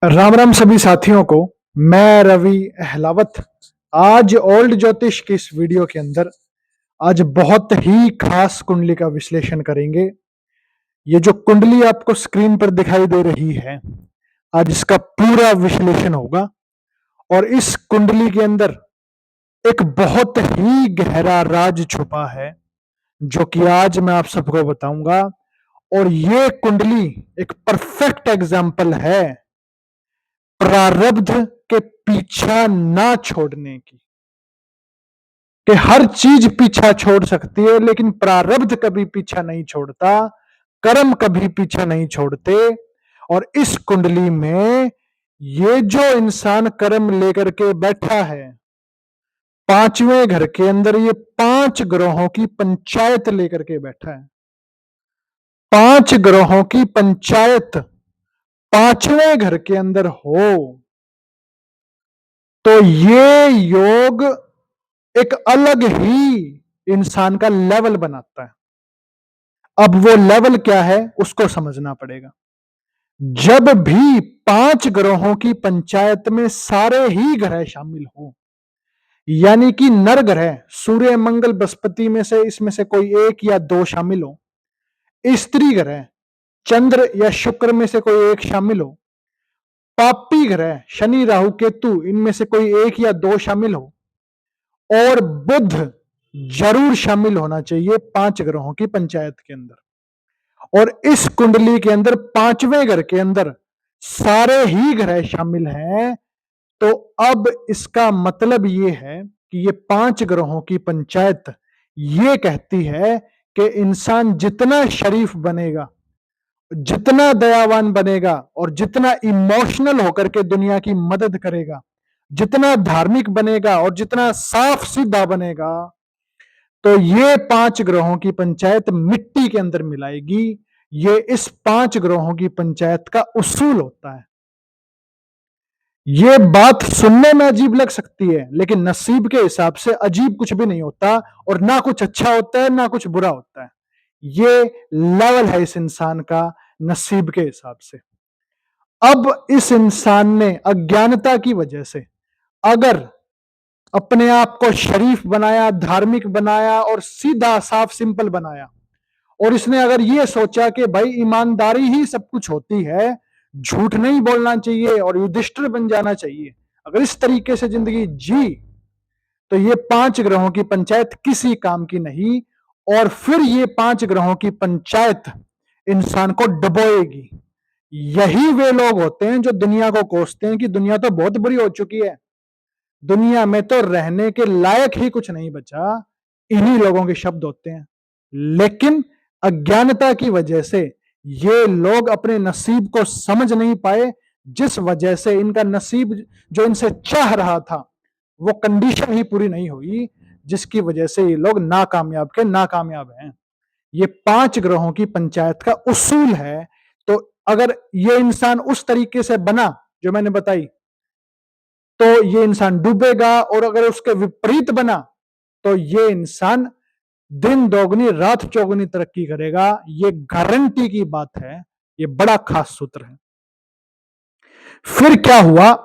राम राम सभी साथियों को। मैं रवि अहलावत आज ओल्ड ज्योतिष की इस वीडियो के अंदर आज बहुत ही खास कुंडली का विश्लेषण करेंगे। ये जो कुंडली आपको स्क्रीन पर दिखाई दे रही है, आज इसका पूरा विश्लेषण होगा। और इस कुंडली के अंदर एक बहुत ही गहरा राज छुपा है जो कि आज मैं आप सबको बताऊंगा। और ये कुंडली एक परफेक्ट एग्जाम्पल है प्रारब्ध के पीछा ना छोड़ने की। कि हर चीज पीछा छोड़ सकती है लेकिन प्रारब्ध कभी पीछा नहीं छोड़ता, कर्म कभी पीछा नहीं छोड़ते। और इस कुंडली में ये जो इंसान कर्म लेकर के बैठा है, पांचवें घर के अंदर ये 5 ग्रहों की पंचायत लेकर के बैठा है। 5 ग्रहों की पंचायत पांचवें घर के अंदर हो तो ये योग एक अलग ही इंसान का लेवल बनाता है। अब वो लेवल क्या है उसको समझना पड़ेगा। जब भी 5 ग्रहों की पंचायत में सारे ही ग्रह शामिल हो, यानी कि नर ग्रह सूर्य मंगल बृहस्पति में से इसमें से कोई एक या दो शामिल हो, स्त्री ग्रह चंद्र या शुक्र में से कोई एक शामिल हो, पापी ग्रह शनि राहु केतु इनमें से कोई एक या दो शामिल हो, और बुध जरूर शामिल होना चाहिए 5 ग्रहों की पंचायत के अंदर। और इस कुंडली के अंदर पांचवें घर के अंदर सारे ही ग्रह शामिल हैं। तो अब इसका मतलब ये है कि ये 5 ग्रहों की पंचायत ये कहती है कि इंसान जितना शरीफ बनेगा, जितना दयावान बनेगा और जितना इमोशनल होकर के दुनिया की मदद करेगा, जितना धार्मिक बनेगा और जितना साफ सीधा बनेगा, तो ये 5 ग्रहों की पंचायत मिट्टी के अंदर मिलाएगी। ये इस 5 ग्रहों की पंचायत का उसूल होता है। ये बात सुनने में अजीब लग सकती है लेकिन नसीब के हिसाब से अजीब कुछ भी नहीं होता, और ना कुछ अच्छा होता है ना कुछ बुरा होता है। ये लेवल है इस इंसान का नसीब के हिसाब से। अब इस इंसान ने अज्ञानता की वजह से अगर अपने आप को शरीफ बनाया, धार्मिक बनाया और सीधा साफ सिंपल बनाया, और इसने अगर ये सोचा कि भाई ईमानदारी ही सब कुछ होती है, झूठ नहीं बोलना चाहिए और युधिष्ठिर बन जाना चाहिए, अगर इस तरीके से जिंदगी जी, तो ये 5 ग्रहों की पंचायत किसी काम की नहीं। और फिर ये 5 ग्रहों की पंचायत इंसान को डुबोएगी। यही वे लोग होते हैं जो दुनिया को कोसते हैं कि दुनिया तो बहुत बुरी हो चुकी है, दुनिया में तो रहने के लायक ही कुछ नहीं बचा। इन्हीं लोगों के शब्द होते हैं। लेकिन अज्ञानता की वजह से ये लोग अपने नसीब को समझ नहीं पाए, जिस वजह से इनका नसीब जो इनसे चाह रहा था वो कंडीशन ही पूरी नहीं हुई, जिसकी वजह से ये लोग नाकामयाब के नाकामयाब हैं। ये 5 ग्रहों की पंचायत का उसूल है। तो अगर ये इंसान उस तरीके से बना जो मैंने बताई, तो ये इंसान डूबेगा, और अगर उसके विपरीत बना तो ये इंसान दिन दोगुनी रात चौगुनी तरक्की करेगा। ये गारंटी की बात है। ये बड़ा खास सूत्र है। फिर क्या हुआ,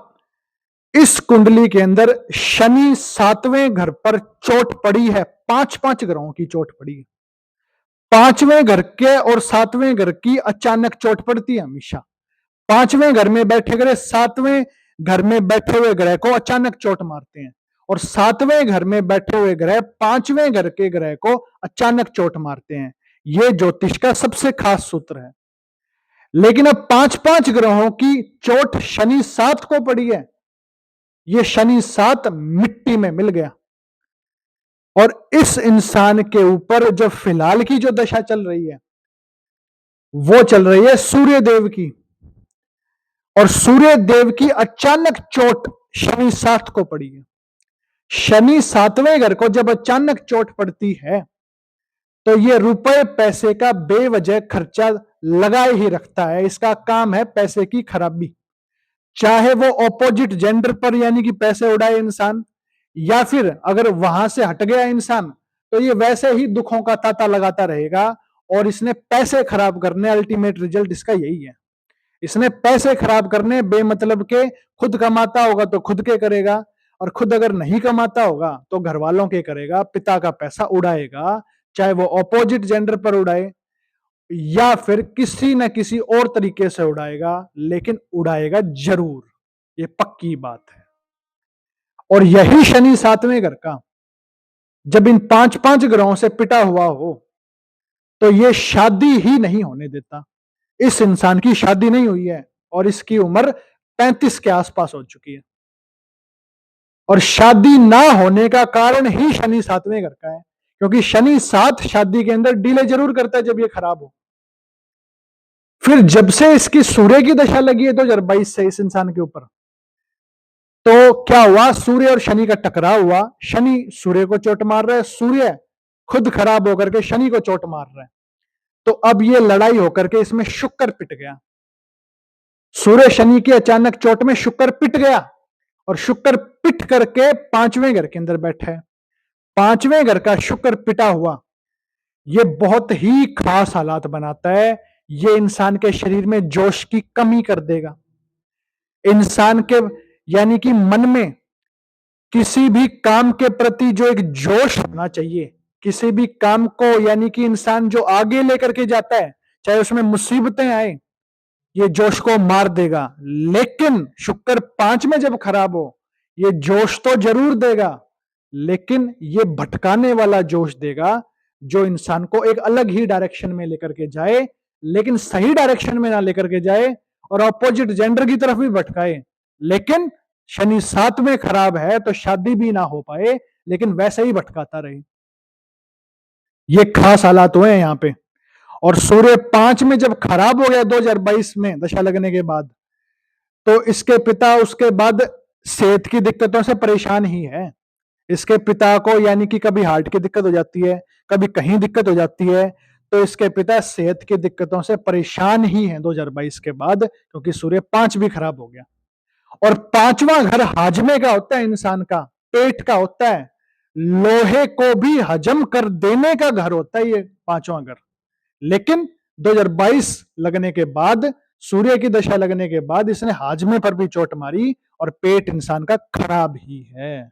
इस कुंडली के अंदर शनि 7वें घर पर चोट पड़ी है। 5 ग्रहों की चोट पड़ी है। 5वें घर के और 7वें घर की अचानक चोट पड़ती है हमेशा। 5वें घर में बैठे ग्रह 7वें घर में बैठे हुए ग्रह को अचानक चोट मारते हैं, और 7वें घर में बैठे हुए ग्रह 5वें घर के ग्रह को अचानक चोट मारते हैं। यह ज्योतिष का सबसे खास सूत्र है। लेकिन अब 5 ग्रहों की चोट शनि 7 को पड़ी है। यह शनि 7 मिट्टी में मिल गया, और इस इंसान के ऊपर जो फिलहाल की जो दशा चल रही है वो चल रही है सूर्य देव की। और सूर्य देव की अचानक चोट शनि 7 को पड़ी है। शनि 7वें घर को जब अचानक चोट पड़ती है तो यह रुपए पैसे का बेवजह खर्चा लगाए ही रखता है। इसका काम है पैसे की खराबी, चाहे वो ऑपोजिट जेंडर पर यानी कि पैसे उड़ाए इंसान, या फिर अगर वहां से हट गया इंसान तो ये वैसे ही दुखों का तांता लगाता रहेगा, और इसने पैसे खराब करने, अल्टीमेट रिजल्ट इसका यही है। इसने पैसे खराब करने बेमतलब के, खुद कमाता होगा तो खुद के करेगा, और खुद अगर नहीं कमाता होगा तो घर वालों के करेगा, पिता का पैसा उड़ाएगा, चाहे वो ऑपोजिट जेंडर पर उड़ाए या फिर किसी न किसी और तरीके से उड़ाएगा, लेकिन उड़ाएगा जरूर, ये पक्की बात है। और यही शनि सातवें घर का जब इन पांच पांच ग्रहों से पिटा हुआ हो तो ये शादी ही नहीं होने देता। इस इंसान की शादी नहीं हुई है और इसकी उम्र 35 के आसपास हो चुकी है, और शादी ना होने का कारण ही शनि सातवें घर का है, क्योंकि शनि सात शादी के अंदर डिले जरूर करता है जब ये खराब हो। फिर जब से इसकी सूर्य की दशा लगी है 2022 से इस इंसान के ऊपर, तो क्या हुआ, सूर्य और शनि का टकराव हुआ, शनि सूर्य को चोट मार रहा है, सूर्य खुद खराब होकर के शनि को चोट मार रहा है। तो अब ये लड़ाई होकर के इसमें शुक्र पिट गया, सूर्य शनि की अचानक चोट में शुक्र पिट गया, और शुक्र पिट करके पांचवें घर के अंदर बैठा है। पांचवें घर का शुक्र पिटा हुआ ये बहुत ही खास हालात बनाता है। ये इंसान के शरीर में जोश की कमी कर देगा, इंसान के यानी कि मन में किसी भी काम के प्रति जो एक जोश होना चाहिए, किसी भी काम को यानी कि इंसान जो आगे लेकर के जाता है, चाहे उसमें मुसीबतें आए, ये जोश को मार देगा। लेकिन शुक्र पांच में जब खराब हो, ये जोश तो जरूर देगा, लेकिन ये भटकाने वाला जोश देगा, जो इंसान को एक अलग ही डायरेक्शन में लेकर के जाए, लेकिन सही डायरेक्शन में ना लेकर के जाए, और ऑपोजिट जेंडर की तरफ भी भटकाए। लेकिन शनि सात में खराब है तो शादी भी ना हो पाए, लेकिन वैसे ही भटकाता रहे। ये खास हालात हुए हैं यहां पे। और सूर्य पांच में जब खराब हो गया 2022 में दशा लगने के बाद, तो इसके पिता उसके बाद सेहत की दिक्कतों से परेशान ही है। इसके पिता को यानी कि कभी हार्ट की दिक्कत हो जाती है, कभी कहीं दिक्कत हो जाती है, तो इसके पिता सेहत की दिक्कतों से परेशान ही हैं 2022 के बाद, क्योंकि सूर्य पांच भी खराब हो गया। और पांचवा घर हाजमे का होता है, इंसान का पेट का होता है, लोहे को भी हजम कर देने का घर होता है ये पांचवा घर। लेकिन 2022 लगने के बाद, सूर्य की दशा लगने के बाद इसने हाजमे पर भी चोट मारी और पेट इंसान का खराब ही है।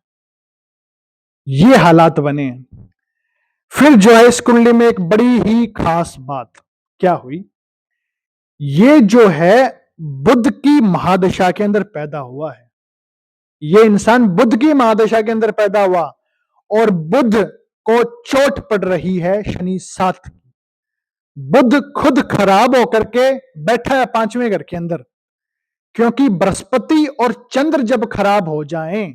ये हालात बने। फिर जो है इस कुंडली में एक बड़ी ही खास बात क्या हुई, ये जो है बुध की महादशा के अंदर पैदा हुआ है। ये इंसान बुध की महादशा के अंदर पैदा हुआ, और बुध को चोट पड़ रही है शनि सात की। बुध खुद खराब होकर के बैठा है पांचवें घर के अंदर, क्योंकि बृहस्पति और चंद्र जब खराब हो जाएं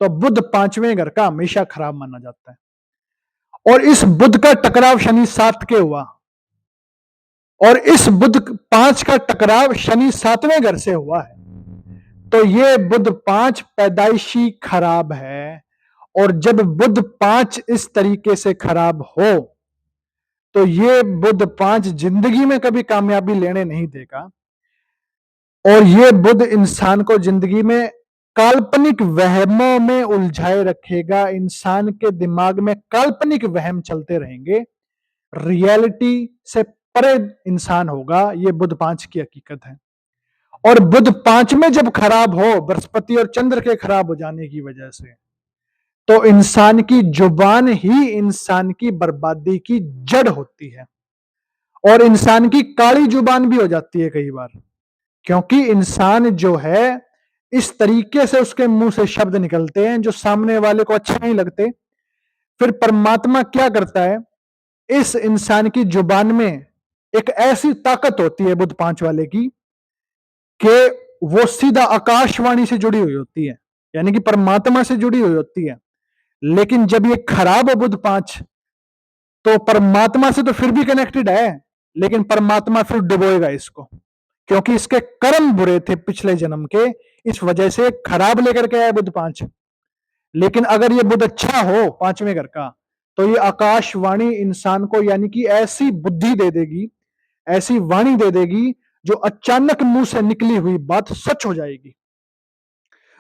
तो बुध पांचवें घर का हमेशा खराब माना जाता है। और इस बुध का टकराव शनि सात के हुआ, और इस बुध पांच का टकराव शनि सातवें घर से हुआ है। तो ये बुध पांच पैदाइशी खराब है, और जब बुध पांच इस तरीके से खराब हो तो ये बुध पांच जिंदगी में कभी कामयाबी लेने नहीं देगा, और ये बुध इंसान को जिंदगी में काल्पनिक वहमों में उलझाए रखेगा। इंसान के दिमाग में काल्पनिक वहम चलते रहेंगे, रियलिटी से परे इंसान होगा। ये बुध पांच की हकीकत है। और बुध पांच में जब खराब हो, बृहस्पति और चंद्र के खराब हो जाने की वजह से, तो इंसान की जुबान ही इंसान की बर्बादी की जड़ होती है, और इंसान की काली जुबान भी हो जाती है कई बार, क्योंकि इंसान जो है इस तरीके से उसके मुंह से शब्द निकलते हैं जो सामने वाले को अच्छे नहीं लगते। फिर परमात्मा क्या करता है, इस इंसान की जुबान में एक ऐसी ताकत होती है बुध पांच वाले की, कि वो सीधा आकाशवाणी से जुड़ी हुई होती है, यानी कि परमात्मा से जुड़ी हुई होती है। लेकिन जब ये खराब है बुध पांच, तो परमात्मा से तो फिर भी कनेक्टेड है, लेकिन परमात्मा फिर डुबोएगा इसको, क्योंकि इसके कर्म बुरे थे पिछले जन्म के, इस वजह से खराब लेकर के आया बुध पांच। लेकिन अगर ये बुध अच्छा हो पांचवें घर का, तो ये आकाशवाणी इंसान को यानी कि ऐसी बुद्धि दे देगी, ऐसी वाणी दे देगी, जो अचानक मुंह से निकली हुई बात सच हो जाएगी।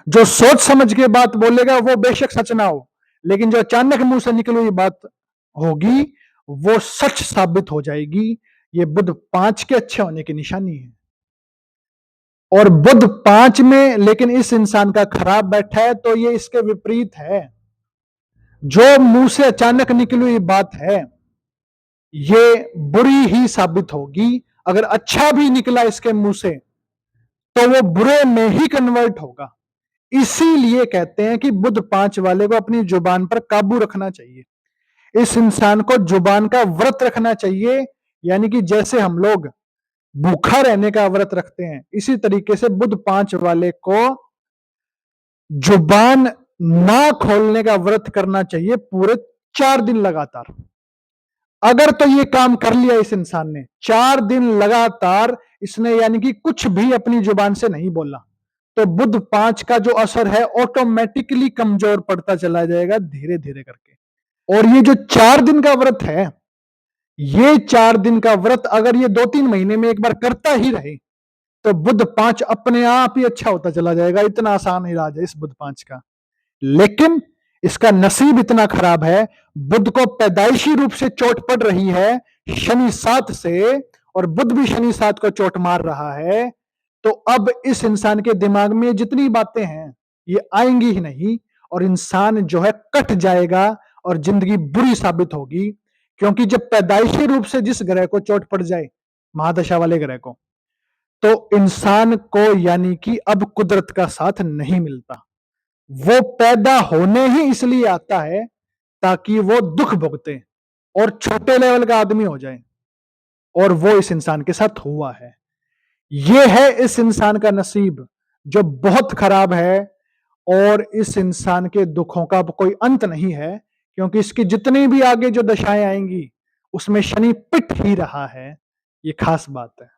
जो सोच समझ के बात बोलेगा वो बेशक सच ना हो, लेकिन जो अचानक मुंह से निकली हुई बात होगी वो सच साबित हो जाएगी। ये बुध पांच के अच्छे होने की निशानी है। और बुध 5 में, लेकिन इस इंसान का खराब बैठा है, तो ये इसके विपरीत है। जो मुंह से अचानक निकली हुई बात है, ये बुरी ही साबित होगी। अगर अच्छा भी निकला इसके मुंह से, तो वो बुरे में ही कन्वर्ट होगा। इसीलिए कहते हैं कि बुध 5 वाले को अपनी जुबान पर काबू रखना चाहिए। इस इंसान को जुबान का व्रत रखना चाहिए, यानी कि जैसे हम लोग भूखा रहने का व्रत रखते हैं, इसी तरीके से बुध 5 वाले को जुबान ना खोलने का व्रत करना चाहिए पूरे 4 दिन लगातार। अगर तो ये काम कर लिया इस इंसान ने, 4 दिन लगातार इसने यानी कि कुछ भी अपनी जुबान से नहीं बोला, तो बुध 5 का जो असर है ऑटोमेटिकली कमजोर पड़ता चला जाएगा धीरे धीरे करके। और ये जो 4 दिन का व्रत है, ये 4 दिन का व्रत अगर ये 2-3 महीने में एक बार करता ही रहे, तो बुध 5 अपने आप ही अच्छा होता चला जाएगा। इतना आसान इलाज है इस बुध 5 का। लेकिन इसका नसीब इतना खराब है, बुध को पैदाइशी रूप से चोट पड़ रही है शनि 7 से, और बुध भी शनि 7 को चोट मार रहा है। तो अब इस इंसान के दिमाग में जितनी बातें हैं, ये आएंगी ही नहीं, और इंसान जो है कट जाएगा और जिंदगी बुरी साबित होगी। क्योंकि जब पैदाइशी रूप से जिस ग्रह को चोट पड़ जाए, महादशा वाले ग्रह को, तो इंसान को यानी कि अब कुदरत का साथ नहीं मिलता। वो पैदा होने ही इसलिए आता है ताकि वो दुख भुगते और छोटे लेवल का आदमी हो जाए, और वो इस इंसान के साथ हुआ है। ये है इस इंसान का नसीब जो बहुत खराब है, और इस इंसान के दुखों का अब कोई अंत नहीं है, क्योंकि इसकी जितनी भी आगे जो दशाएं आएंगी उसमें शनि पिट ही रहा है। ये खास बात है।